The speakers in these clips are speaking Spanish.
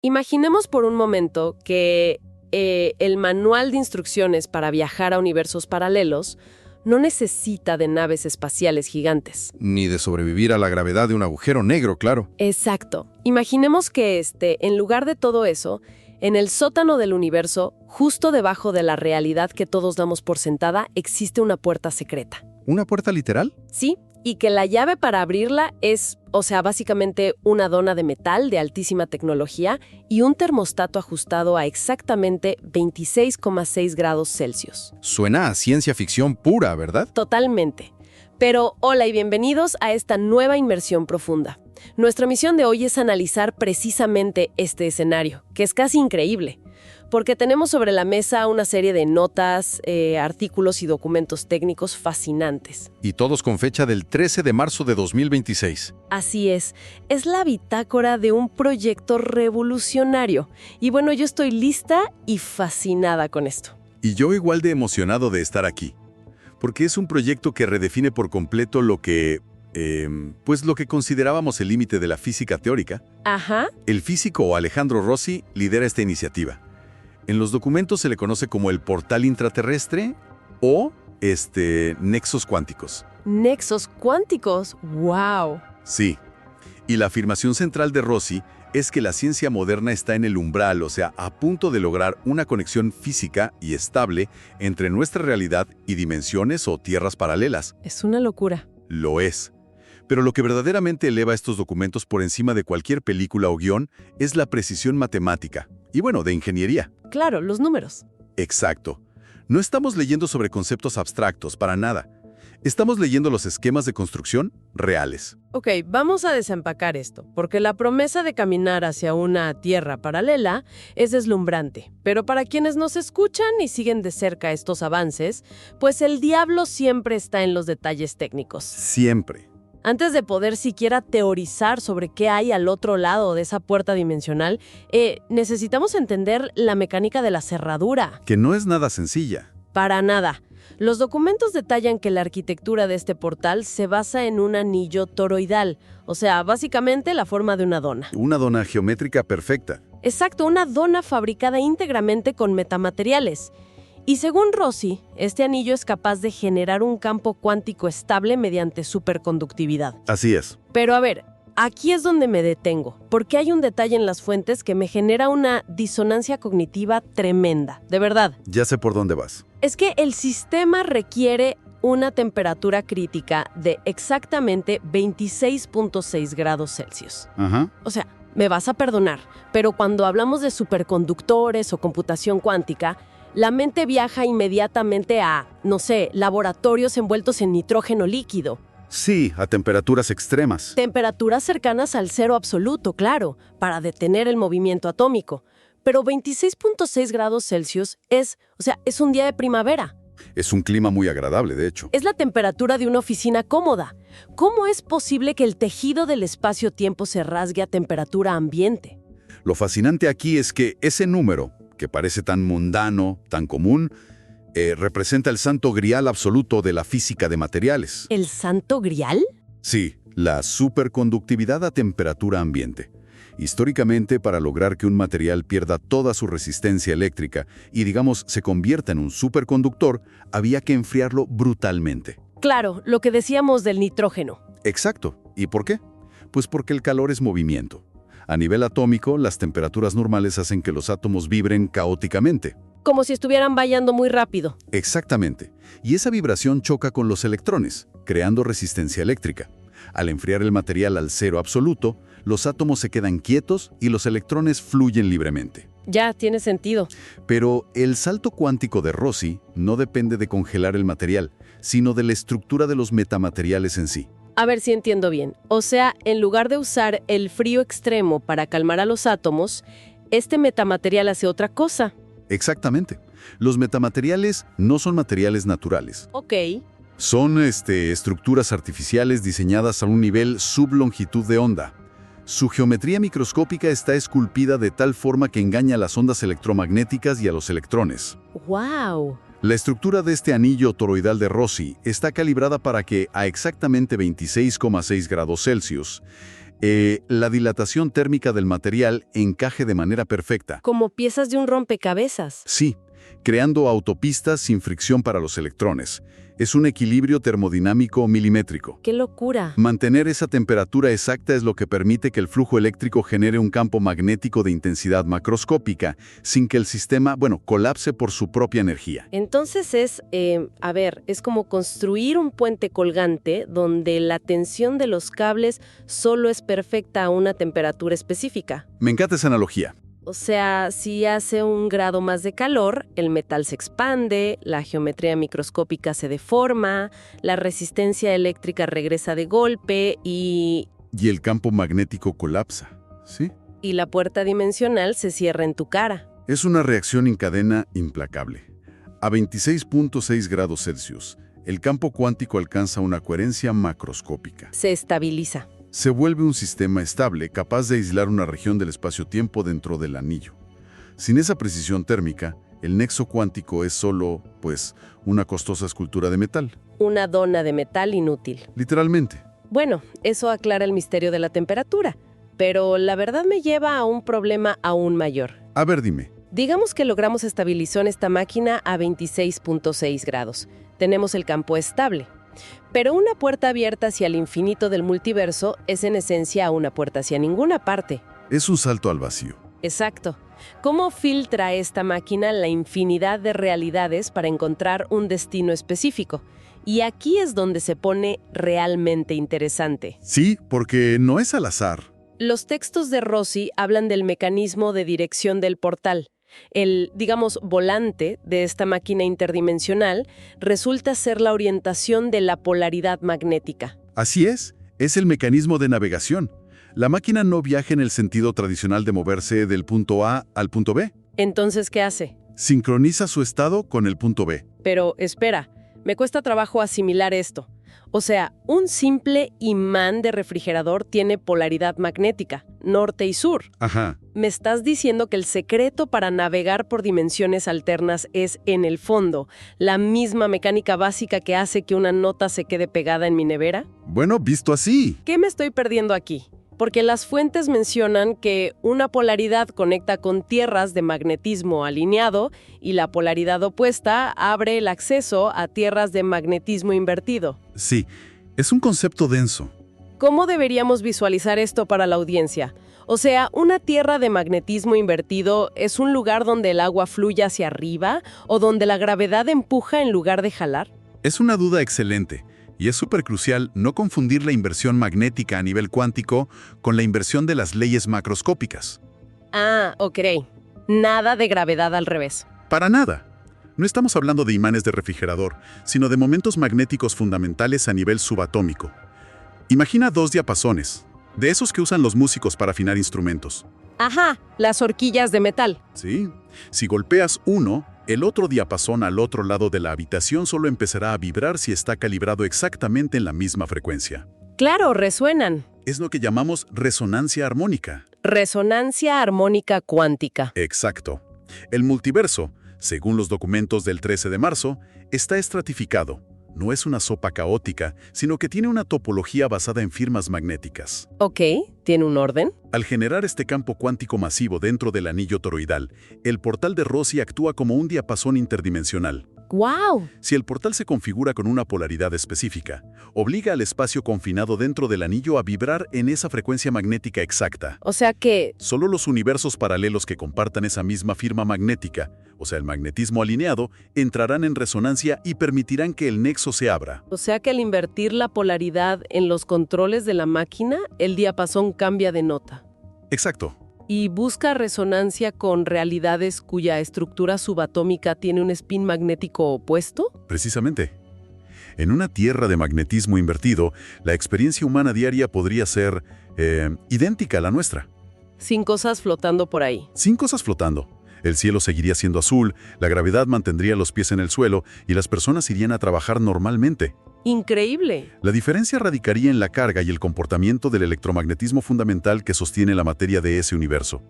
Imaginemos por un momento que el manual de instrucciones para viajar a universos paralelos no necesita de naves espaciales gigantes. Ni de sobrevivir a la gravedad de un agujero negro, claro. Exacto. Imaginemos que en lugar de todo eso, en el sótano del universo, justo debajo de la realidad que todos damos por sentada, existe una puerta secreta. ¿Una puerta literal? Sí, y que la llave para abrirla es, básicamente una dona de metal de altísima tecnología y un termostato ajustado a exactamente 26,6 grados Celsius. Suena a ciencia ficción pura, ¿verdad? Totalmente. Pero hola y bienvenidos a esta nueva inmersión profunda. Nuestra misión de hoy es analizar precisamente este escenario, que es casi increíble, porque tenemos sobre la mesa una serie de notas, artículos y documentos técnicos fascinantes. Y todos con fecha del 13 de marzo de 2026. Así es la bitácora de un proyecto revolucionario. Y bueno, yo estoy lista y fascinada con esto. Y yo igual de emocionado de estar aquí, porque es un proyecto que redefine por completo lo que considerábamos el límite de la física teórica. Ajá. El físico Alejandro Rossi lidera esta iniciativa. En los documentos se le conoce como el portal intraterrestre o nexos cuánticos. ¿Nexos cuánticos? ¡Wow! Sí. Y la afirmación central de Rossi es que la ciencia moderna está en el umbral, o sea, a punto de lograr una conexión física y estable entre nuestra realidad y dimensiones o tierras paralelas. Es una locura. Lo es. Pero lo que verdaderamente eleva estos documentos por encima de cualquier película o guión es la precisión matemática. Y bueno, de ingeniería. Claro, los números. Exacto. No estamos leyendo sobre conceptos abstractos, para nada. Estamos leyendo los esquemas de construcción reales. Ok, vamos a desempacar esto, porque la promesa de caminar hacia una tierra paralela es deslumbrante. Pero para quienes nos escuchan y siguen de cerca estos avances, pues el diablo siempre está en los detalles técnicos. Siempre. Antes de poder siquiera teorizar sobre qué hay al otro lado de esa puerta dimensional, necesitamos entender la mecánica de la cerradura. Que no es nada sencilla. Para nada. Los documentos detallan que la arquitectura de este portal se basa en un anillo toroidal, o sea, básicamente la forma de una dona. Una dona geométrica perfecta. Exacto, una dona fabricada íntegramente con metamateriales. Y según Rossi, este anillo es capaz de generar un campo cuántico estable mediante superconductividad. Así es. Pero a ver, aquí es donde me detengo, porque hay un detalle en las fuentes que me genera una disonancia cognitiva tremenda, de verdad. Ya sé por dónde vas. Es que el sistema requiere una temperatura crítica de exactamente 26,6 grados Celsius. Ajá. O sea, me vas a perdonar, pero cuando hablamos de superconductores o computación cuántica, la mente viaja inmediatamente a, laboratorios envueltos en nitrógeno líquido. Sí, a temperaturas extremas. Temperaturas cercanas al cero absoluto, claro, para detener el movimiento atómico. Pero 26,6 grados Celsius es un día de primavera. Es un clima muy agradable, de hecho. Es la temperatura de una oficina cómoda. ¿Cómo es posible que el tejido del espacio-tiempo se rasgue a temperatura ambiente? Lo fascinante aquí es que ese número, que parece tan mundano, tan común, representa el santo grial absoluto de la física de materiales. ¿El santo grial? Sí, la superconductividad a temperatura ambiente. Históricamente, para lograr que un material pierda toda su resistencia eléctrica y, se convierta en un superconductor, había que enfriarlo brutalmente. Claro, lo que decíamos del nitrógeno. Exacto. ¿Y por qué? Pues porque el calor es movimiento. A nivel atómico, las temperaturas normales hacen que los átomos vibren caóticamente. Como si estuvieran vallando muy rápido. Exactamente. Y esa vibración choca con los electrones, creando resistencia eléctrica. Al enfriar el material al cero absoluto, los átomos se quedan quietos y los electrones fluyen libremente. Ya, tiene sentido. Pero el salto cuántico de Rossi no depende de congelar el material, sino de la estructura de los metamateriales en sí. A ver si entiendo bien. O sea, en lugar de usar el frío extremo para calmar a los átomos, este metamaterial hace otra cosa. Exactamente. Los metamateriales no son materiales naturales. Ok. Son estructuras artificiales diseñadas a un nivel sublongitud de onda. Su geometría microscópica está esculpida de tal forma que engaña a las ondas electromagnéticas y a los electrones. ¡Wow! La estructura de este anillo toroidal de Rossi está calibrada para que, a exactamente 26,6 grados Celsius, La dilatación térmica del material encaje de manera perfecta. Como piezas de un rompecabezas. Sí, creando autopistas sin fricción para los electrones. Es un equilibrio termodinámico milimétrico. ¡Qué locura! Mantener esa temperatura exacta es lo que permite que el flujo eléctrico genere un campo magnético de intensidad macroscópica, sin que el sistema, colapse por su propia energía. Entonces es como construir un puente colgante donde la tensión de los cables solo es perfecta a una temperatura específica. Me encanta esa analogía. O sea, si hace 1 grado más de calor, el metal se expande, la geometría microscópica se deforma, la resistencia eléctrica regresa de golpe Y el campo magnético colapsa, ¿sí? y la puerta dimensional se cierra en tu cara. Es una reacción en cadena implacable. A 26.6 grados Celsius, el campo cuántico alcanza una coherencia macroscópica. Se estabiliza. Se vuelve un sistema estable, capaz de aislar una región del espacio-tiempo dentro del anillo. Sin esa precisión térmica, el nexo cuántico es solo, una costosa escultura de metal. Una dona de metal inútil. Literalmente. Bueno, eso aclara el misterio de la temperatura, pero la verdad me lleva a un problema aún mayor. A ver, dime. Digamos que logramos estabilizar esta máquina a 26.6 grados. Tenemos el campo estable. Pero una puerta abierta hacia el infinito del multiverso es en esencia una puerta hacia ninguna parte. Es un salto al vacío. Exacto. ¿Cómo filtra esta máquina la infinidad de realidades para encontrar un destino específico? Y aquí es donde se pone realmente interesante. Sí, porque no es al azar. Los textos de Rossi hablan del mecanismo de dirección del portal. El, volante de esta máquina interdimensional resulta ser la orientación de la polaridad magnética. Así es el mecanismo de navegación. La máquina no viaja en el sentido tradicional de moverse del punto A al punto B. Entonces, ¿qué hace? Sincroniza su estado con el punto B. Pero, espera, me cuesta trabajo asimilar esto. O sea, un simple imán de refrigerador tiene polaridad magnética, norte y sur. Ajá. ¿Me estás diciendo que el secreto para navegar por dimensiones alternas es, en el fondo, la misma mecánica básica que hace que una nota se quede pegada en mi nevera? Bueno, visto así. ¿Qué me estoy perdiendo aquí? Porque las fuentes mencionan que una polaridad conecta con tierras de magnetismo alineado y la polaridad opuesta abre el acceso a tierras de magnetismo invertido. Sí, es un concepto denso. ¿Cómo deberíamos visualizar esto para la audiencia? O sea, ¿una tierra de magnetismo invertido es un lugar donde el agua fluye hacia arriba o donde la gravedad empuja en lugar de jalar? Es una duda excelente. Y es súper crucial no confundir la inversión magnética a nivel cuántico con la inversión de las leyes macroscópicas. Ah, ok. Nada de gravedad al revés. Para nada. No estamos hablando de imanes de refrigerador, sino de momentos magnéticos fundamentales a nivel subatómico. Imagina 2 diapasones, de esos que usan los músicos para afinar instrumentos. Ajá, las horquillas de metal. Sí. Si golpeas uno, el otro diapasón al otro lado de la habitación solo empezará a vibrar si está calibrado exactamente en la misma frecuencia. Claro, resuenan. Es lo que llamamos resonancia armónica. Resonancia armónica cuántica. Exacto. El multiverso, según los documentos del 13 de marzo, está estratificado. No es una sopa caótica, sino que tiene una topología basada en firmas magnéticas. Ok, ¿tiene un orden? Al generar este campo cuántico masivo dentro del anillo toroidal, el portal de Rossi actúa como un diapasón interdimensional. ¡Guau! Si el portal se configura con una polaridad específica, obliga al espacio confinado dentro del anillo a vibrar en esa frecuencia magnética exacta. O sea que... Solo los universos paralelos que compartan esa misma firma magnética, o sea, el magnetismo alineado, entrarán en resonancia y permitirán que el nexo se abra. O sea que al invertir la polaridad en los controles de la máquina, el diapasón cambia de nota. Exacto. Y busca resonancia con realidades cuya estructura subatómica tiene un spin magnético opuesto. Precisamente. En una tierra de magnetismo invertido, la experiencia humana diaria podría ser idéntica a la nuestra. Sin cosas flotando por ahí. Sin cosas flotando. El cielo seguiría siendo azul, la gravedad mantendría los pies en el suelo y las personas irían a trabajar normalmente. ¡Increíble! La diferencia radicaría en la carga y el comportamiento del electromagnetismo fundamental que sostiene la materia de ese universo.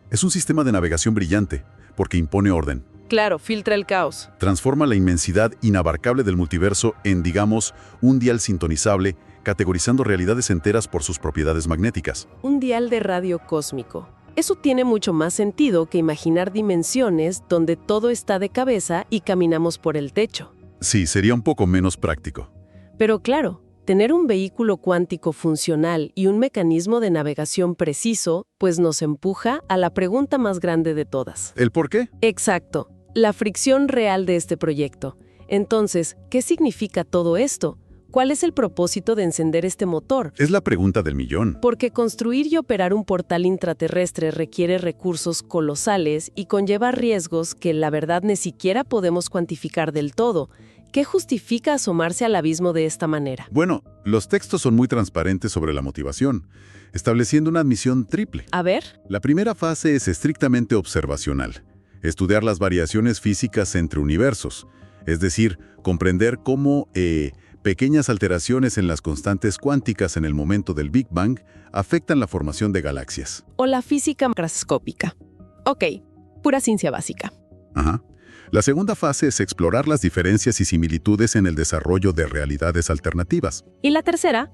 Es un sistema de navegación brillante, porque impone orden. Claro, filtra el caos. Transforma la inmensidad inabarcable del multiverso en, digamos, un dial sintonizable, categorizando realidades enteras por sus propiedades magnéticas. Un dial de radio cósmico. Eso tiene mucho más sentido que imaginar dimensiones donde todo está de cabeza y caminamos por el techo. Sí, sería un poco menos práctico. Pero claro, tener un vehículo cuántico funcional y un mecanismo de navegación preciso, pues nos empuja a la pregunta más grande de todas. ¿El por qué? Exacto, la fricción real de este proyecto. Entonces, ¿qué significa todo esto? ¿Cuál es el propósito de encender este motor? Es la pregunta del millón. Porque construir y operar un portal intraterrestre requiere recursos colosales y conlleva riesgos que la verdad ni siquiera podemos cuantificar del todo. ¿Qué justifica asomarse al abismo de esta manera? Bueno, los textos son muy transparentes sobre la motivación, estableciendo una admisión triple. A ver. La primera fase es estrictamente observacional, estudiar las variaciones físicas entre universos, es decir, comprender cómo pequeñas alteraciones en las constantes cuánticas en el momento del Big Bang afectan la formación de galaxias. O la física macroscópica. Ok, pura ciencia básica. Ajá. La segunda fase es explorar las diferencias y similitudes en el desarrollo de realidades alternativas. ¿Y la tercera?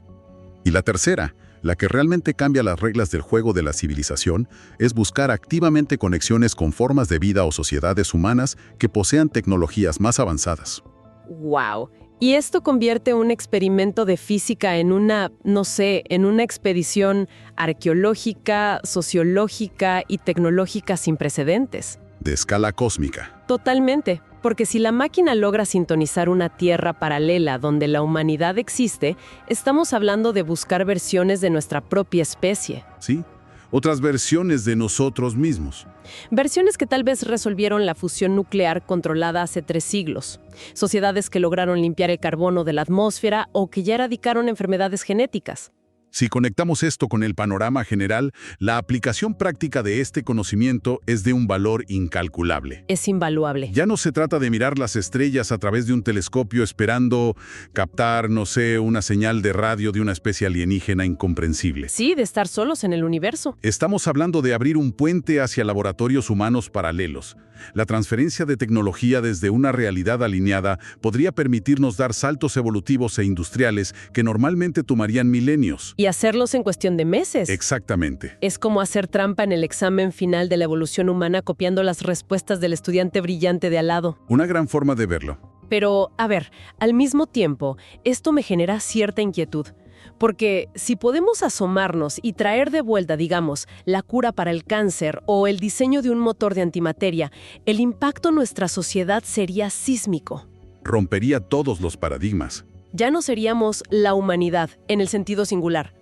Y la tercera, la que realmente cambia las reglas del juego de la civilización, es buscar activamente conexiones con formas de vida o sociedades humanas que posean tecnologías más avanzadas. ¡Wow! Y esto convierte un experimento de física en una, no sé, en una expedición arqueológica, sociológica y tecnológica sin precedentes. De escala cósmica. Totalmente, porque si la máquina logra sintonizar una tierra paralela donde la humanidad existe, estamos hablando de buscar versiones de nuestra propia especie. ¿Sí? Otras versiones de nosotros mismos. Versiones que tal vez resolvieron la fusión nuclear controlada hace 3 siglos. Sociedades que lograron limpiar el carbono de la atmósfera o que ya erradicaron enfermedades genéticas. Si conectamos esto con el panorama general, la aplicación práctica de este conocimiento es de un valor incalculable. Es invaluable. Ya no se trata de mirar las estrellas a través de un telescopio esperando captar, no sé, una señal de radio de una especie alienígena incomprensible. Sí, de estar solos en el universo. Estamos hablando de abrir un puente hacia laboratorios humanos paralelos. La transferencia de tecnología desde una realidad alineada podría permitirnos dar saltos evolutivos e industriales que normalmente tomarían milenios. Y hacerlos en cuestión de meses. Exactamente. Es como hacer trampa en el examen final de la evolución humana copiando las respuestas del estudiante brillante de al lado. Una gran forma de verlo. Pero, a ver, al mismo tiempo, esto me genera cierta inquietud. Porque si podemos asomarnos y traer de vuelta, digamos, la cura para el cáncer o el diseño de un motor de antimateria, el impacto en nuestra sociedad sería sísmico. Rompería todos los paradigmas. Ya no seríamos la humanidad, en el sentido singular.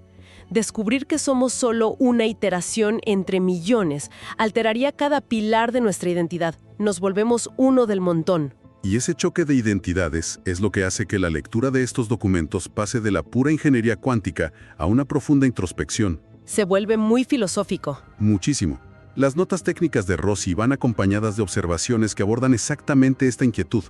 Descubrir que somos solo una iteración entre millones alteraría cada pilar de nuestra identidad. Nos volvemos uno del montón. Y ese choque de identidades es lo que hace que la lectura de estos documentos pase de la pura ingeniería cuántica a una profunda introspección. Se vuelve muy filosófico. Muchísimo. Las notas técnicas de Rossi van acompañadas de observaciones que abordan exactamente esta inquietud.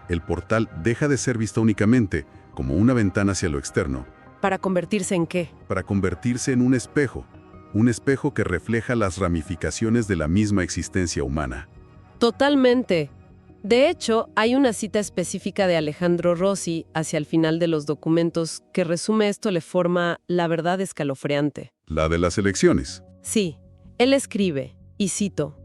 El portal deja de ser visto únicamente como una ventana hacia lo externo. ¿Para convertirse en qué? Para convertirse en un espejo que refleja las ramificaciones de la misma existencia humana. Totalmente. De hecho, hay una cita específica de Alejandro Rossi hacia el final de los documentos que resume esto de forma, la verdad, escalofriante. La de las elecciones. Sí, él escribe, y cito,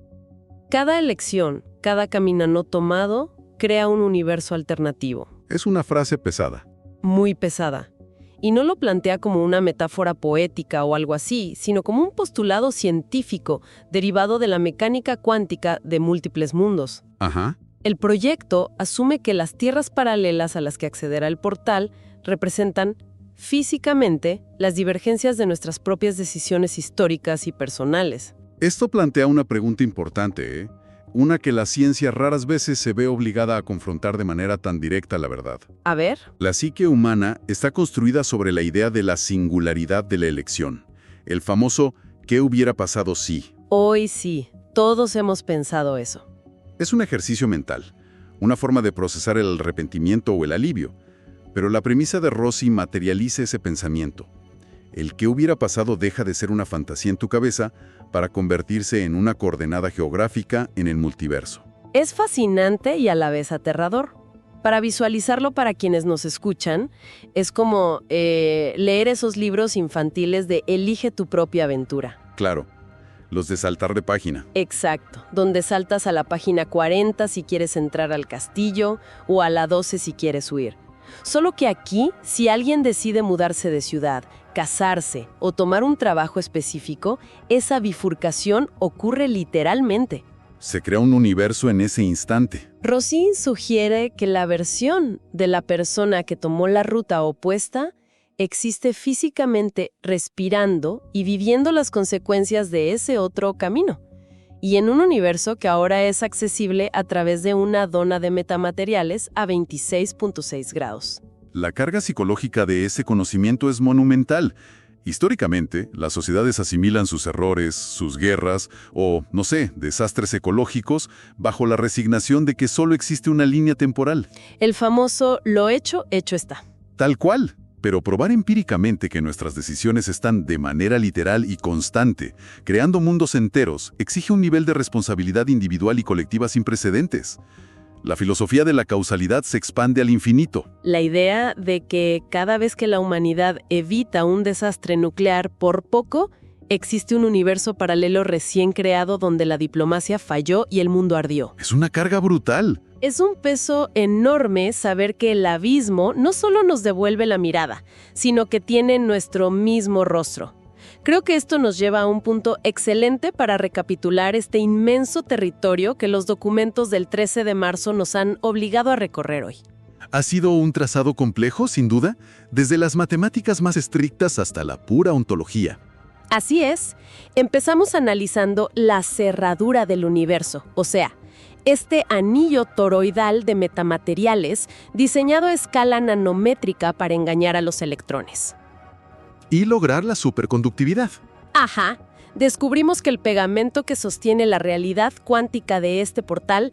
«Cada elección, cada camino no tomado, crea un universo alternativo». Es una frase pesada. Muy pesada. Y no lo plantea como una metáfora poética o algo así, sino como un postulado científico derivado de la mecánica cuántica de múltiples mundos. Ajá. El proyecto asume que las tierras paralelas a las que accederá el portal representan físicamente las divergencias de nuestras propias decisiones históricas y personales. Esto plantea una pregunta importante, ¿eh? Una que la ciencia raras veces se ve obligada a confrontar de manera tan directa la verdad. A ver. La psique humana está construida sobre la idea de la singularidad de la elección. El famoso ¿qué hubiera pasado si? Hoy sí, todos hemos pensado eso. Es un ejercicio mental, una forma de procesar el arrepentimiento o el alivio, pero la premisa de Rossi materializa ese pensamiento. El qué hubiera pasado deja de ser una fantasía en tu cabeza para convertirse en una coordenada geográfica en el multiverso. Es fascinante y a la vez aterrador. Para visualizarlo para quienes nos escuchan, es como leer esos libros infantiles de Elige tu propia aventura. Claro, los de saltar de página. Exacto, donde saltas a la página 40 si quieres entrar al castillo o a la 12 si quieres huir. Solo que aquí, si alguien decide mudarse de ciudad, casarse o tomar un trabajo específico, esa bifurcación ocurre literalmente. Se crea un universo en ese instante. Rossin sugiere que la versión de la persona que tomó la ruta opuesta existe físicamente respirando y viviendo las consecuencias de ese otro camino. Y en un universo que ahora es accesible a través de una dona de metamateriales a 26.6 grados. La carga psicológica de ese conocimiento es monumental. Históricamente, las sociedades asimilan sus errores, sus guerras o, no sé, desastres ecológicos bajo la resignación de que solo existe una línea temporal. El famoso lo hecho, hecho está. Tal cual. Pero probar empíricamente que nuestras decisiones están de manera literal y constante, creando mundos enteros, exige un nivel de responsabilidad individual y colectiva sin precedentes. La filosofía de la causalidad se expande al infinito. La idea de que cada vez que la humanidad evita un desastre nuclear por poco, existe un universo paralelo recién creado donde la diplomacia falló y el mundo ardió. Es una carga brutal. Es un peso enorme saber que el abismo no solo nos devuelve la mirada, sino que tiene nuestro mismo rostro. Creo que esto nos lleva a un punto excelente para recapitular este inmenso territorio que los documentos del 13 de marzo nos han obligado a recorrer hoy. Ha sido un trazado complejo, sin duda, desde las matemáticas más estrictas hasta la pura ontología. Así es, empezamos analizando la cerradura del universo, o sea, este anillo toroidal de metamateriales diseñado a escala nanométrica para engañar a los electrones. Y lograr la superconductividad. Ajá, descubrimos que el pegamento que sostiene la realidad cuántica de este portal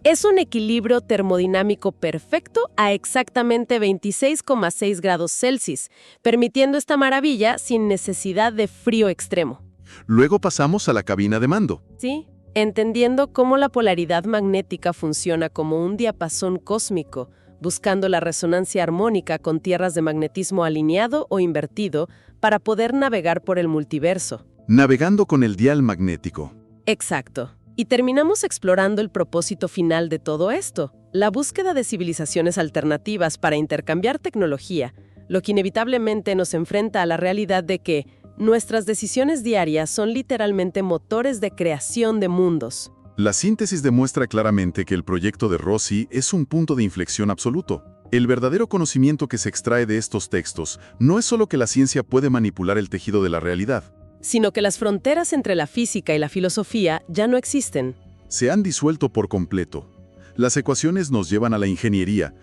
es un equilibrio termodinámico perfecto a exactamente 26,6 grados Celsius, permitiendo esta maravilla sin necesidad de frío extremo. Luego pasamos a la cabina de mando. Sí, entendiendo cómo la polaridad magnética funciona como un diapasón cósmico, buscando la resonancia armónica con tierras de magnetismo alineado o invertido para poder navegar por el multiverso. Navegando con el dial magnético. Exacto. Y terminamos explorando el propósito final de todo esto, la búsqueda de civilizaciones alternativas para intercambiar tecnología, lo que inevitablemente nos enfrenta a la realidad de que nuestras decisiones diarias son literalmente motores de creación de mundos. La síntesis demuestra claramente que el proyecto de Rossi es un punto de inflexión absoluto. El verdadero conocimiento que se extrae de estos textos no es solo que la ciencia puede manipular el tejido de la realidad, sino que las fronteras entre la física y la filosofía ya no existen. Se han disuelto por completo. Las ecuaciones nos llevan a la ingeniería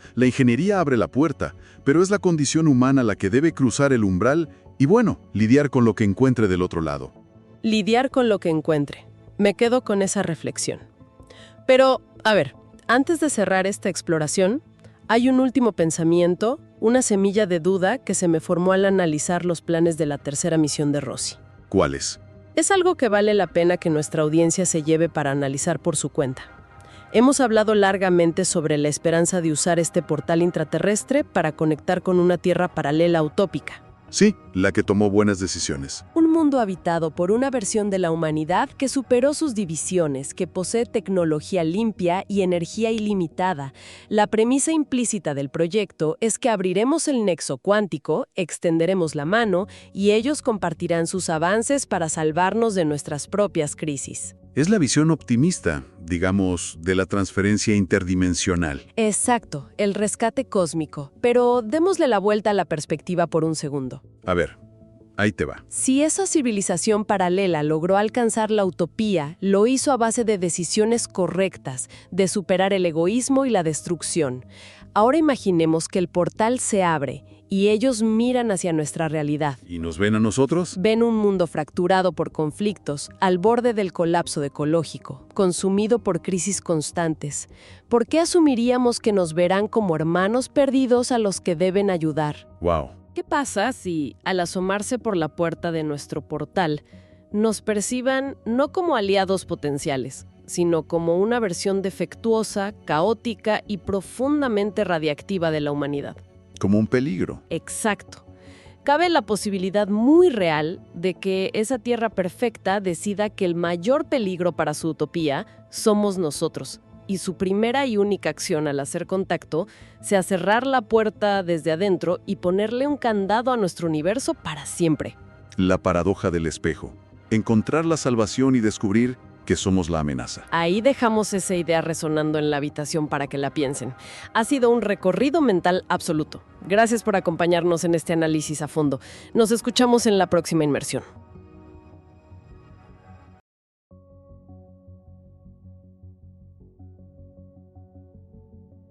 abre la puerta, pero es la condición humana la que debe cruzar el umbral y, bueno, lidiar con lo que encuentre del otro lado. Lidiar con lo que encuentre. Me quedo con esa reflexión. Pero, a ver, antes de cerrar esta exploración, hay un último pensamiento, una semilla de duda que se me formó al analizar los planes de la tercera misión de Rossi. ¿Cuáles? Es algo que vale la pena que nuestra audiencia se lleve para analizar por su cuenta. Hemos hablado largamente sobre la esperanza de usar este portal intraterrestre para conectar con una tierra paralela utópica. Sí, la que tomó buenas decisiones. Un mundo habitado por una versión de la humanidad que superó sus divisiones, que posee tecnología limpia y energía ilimitada. La premisa implícita del proyecto es que abriremos el nexo cuántico, extenderemos la mano y ellos compartirán sus avances para salvarnos de nuestras propias crisis. Es la visión optimista, digamos, de la transferencia interdimensional. Exacto, el rescate cósmico. Pero démosle la vuelta a la perspectiva por un segundo. A ver, ahí te va. Si esa civilización paralela logró alcanzar la utopía, lo hizo a base de decisiones correctas, de superar el egoísmo y la destrucción. Ahora imaginemos que el portal se abre y ellos miran hacia nuestra realidad. ¿Y nos ven a nosotros? Ven un mundo fracturado por conflictos, al borde del colapso ecológico, consumido por crisis constantes. ¿Por qué asumiríamos que nos verán como hermanos perdidos a los que deben ayudar? ¡Wow! ¿Qué pasa si, al asomarse por la puerta de nuestro portal, nos perciban no como aliados potenciales, sino como una versión defectuosa, caótica y profundamente radiactiva de la humanidad. Como un peligro. Exacto. Cabe la posibilidad muy real de que esa Tierra perfecta decida que el mayor peligro para su utopía somos nosotros, y su primera y única acción al hacer contacto sea cerrar la puerta desde adentro y ponerle un candado a nuestro universo para siempre. La paradoja del espejo. Encontrar la salvación y descubrir que somos la amenaza. Ahí dejamos esa idea resonando en la habitación para que la piensen. Ha sido un recorrido mental absoluto. Gracias por acompañarnos en este análisis a fondo. Nos escuchamos en la próxima inmersión.